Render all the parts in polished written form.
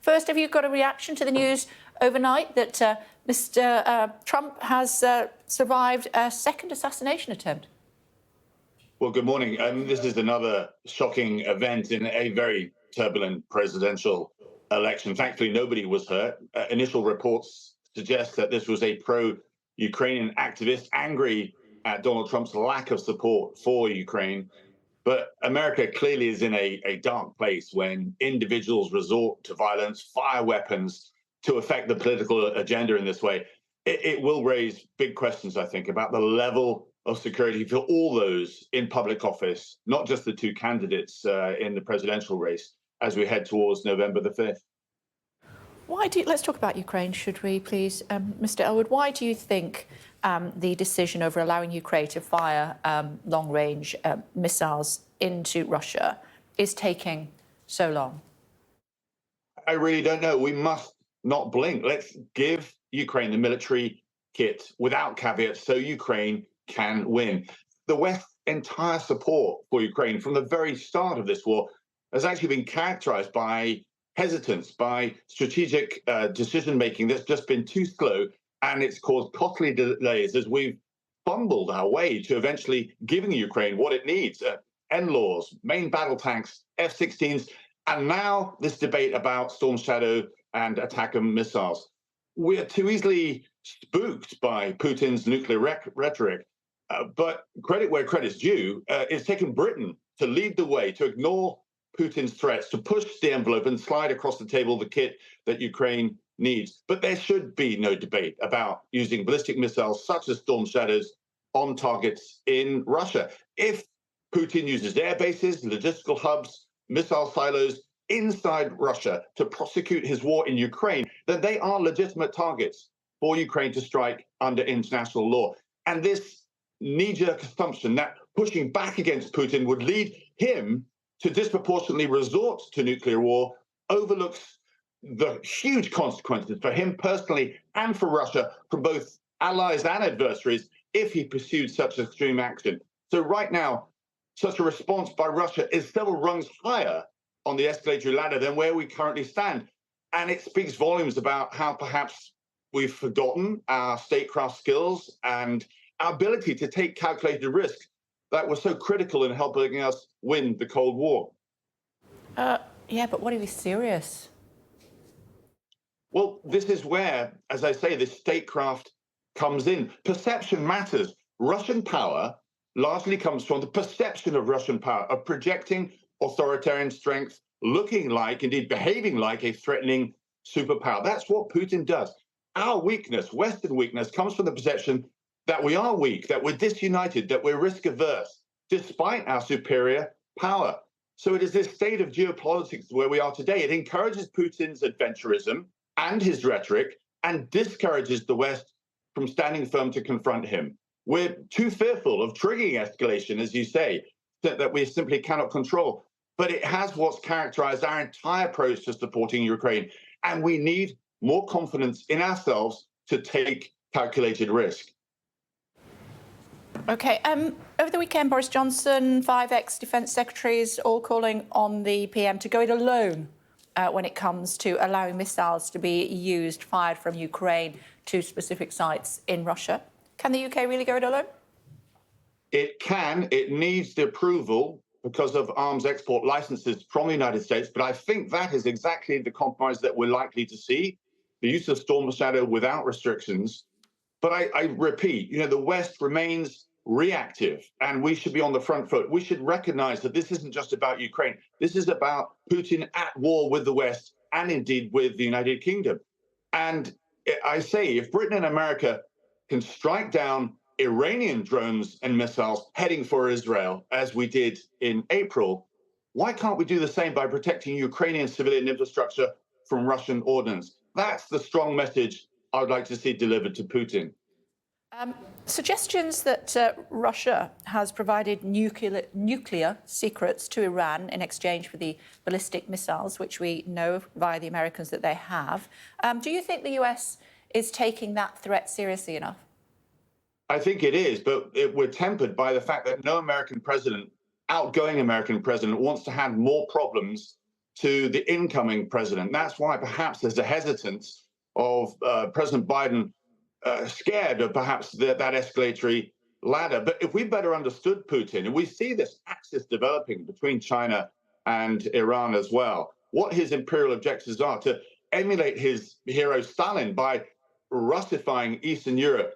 First, have you got a reaction to the news overnight that Mr Trump has survived a second assassination attempt? Well, good morning. This is another shocking event in a very turbulent presidential election. Thankfully, nobody was hurt. Initial reports suggest that this was a pro-Ukrainian activist angry at Donald Trump's lack of support for Ukraine. But America clearly is in a dark place when individuals resort to violence, fire weapons to affect the political agenda in this way. It will raise big questions, I think, about the level of security for all those in public office, not just the two candidates in the presidential race, as we head towards November the 5th. Let's talk about Ukraine, should we, please? Mr Ellwood, why do you think the decision over allowing Ukraine to fire long-range missiles into Russia is taking so long? I really don't know. We must not blink. Let's give Ukraine the military kit without caveats so Ukraine can win. The West's entire support for Ukraine from the very start of this war has actually been characterized by hesitance, by strategic decision-making that's just been too slow, and it's caused costly delays as we've fumbled our way to eventually giving Ukraine what it needs, NLAWs, main battle tanks, F-16s, and now this debate about Storm Shadow and Attacker missiles. We're too easily spooked by Putin's nuclear rhetoric, but credit where credit's due. It's taken Britain to lead the way, to ignore Putin's threats, to push the envelope and slide across the table the kit that Ukraine needs. But there should be no debate about using ballistic missiles such as Storm Shadows on targets in Russia. If Putin uses air bases, logistical hubs, missile silos inside Russia to prosecute his war in Ukraine, then they are legitimate targets for Ukraine to strike under international law. And this knee-jerk assumption that pushing back against Putin would lead him to disproportionately resort to nuclear war overlooks the huge consequences for him personally and for Russia from both allies and adversaries if he pursued such extreme action. So right now, such a response by Russia is several rungs higher on the escalatory ladder than where we currently stand. And it speaks volumes about how perhaps we've forgotten our statecraft skills and our ability to take calculated risks that were so critical in helping us win the Cold War. Yeah, but what if he's serious? Well, this is where, as I say, this statecraft comes in. Perception matters. Russian power largely comes from the perception of Russian power, of projecting authoritarian strength, looking like, indeed behaving like a threatening superpower. That's what Putin does. Our weakness, Western weakness, comes from the perception that we are weak, that we're disunited, that we're risk-averse, despite our superior power. So it is this state of geopolitics where we are today. It encourages Putin's adventurism and his rhetoric and discourages the West from standing firm to confront him. We're too fearful of triggering escalation, as you say, that we simply cannot control. But it has what's characterized our entire approach to supporting Ukraine. And we need more confidence in ourselves to take calculated risk. OK, over the weekend, Boris Johnson, 5 ex-defence secretaries, all calling on the PM to go it alone when it comes to allowing missiles to be used, fired from Ukraine to specific sites in Russia. Can the UK really go it alone? It can. It needs the approval because of arms export licenses from the United States. But I think that is exactly the compromise that we're likely to see, the use of Storm Shadow without restrictions. But I repeat, the West remains reactive, and we should be on the front foot. We should recognize that this isn't just about Ukraine. This is about Putin at war with the West and indeed with the United Kingdom. And I say, if Britain and America can strike down Iranian drones and missiles heading for Israel, as we did in April, why can't we do the same by protecting Ukrainian civilian infrastructure from Russian ordnance? That's the strong message I would like to see delivered to Putin. Suggestions that Russia has provided nuclear secrets to Iran in exchange for the ballistic missiles, which we know via the Americans that they have. Do you think the US is taking that threat seriously enough? I think it is, but we're tempered by the fact that no outgoing American president, wants to hand more problems to the incoming president. That's why perhaps there's a hesitance of President Biden scared of perhaps that escalatory ladder. But if we better understood Putin, and we see this axis developing between China and Iran as well, what his imperial objectives are to emulate his hero Stalin by Russifying Eastern Europe,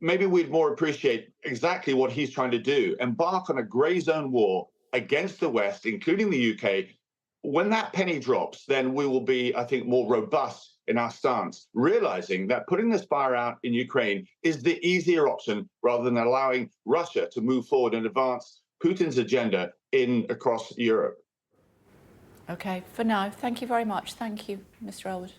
maybe we'd more appreciate exactly what he's trying to do, embark on a grey zone war against the West, including the UK. When that penny drops, then we will be, I think, more robust in our stance, realizing that putting this fire out in Ukraine is the easier option rather than allowing Russia to move forward and advance Putin's agenda across Europe. OK, for now, thank you very much. Thank you, Mr Ellwood.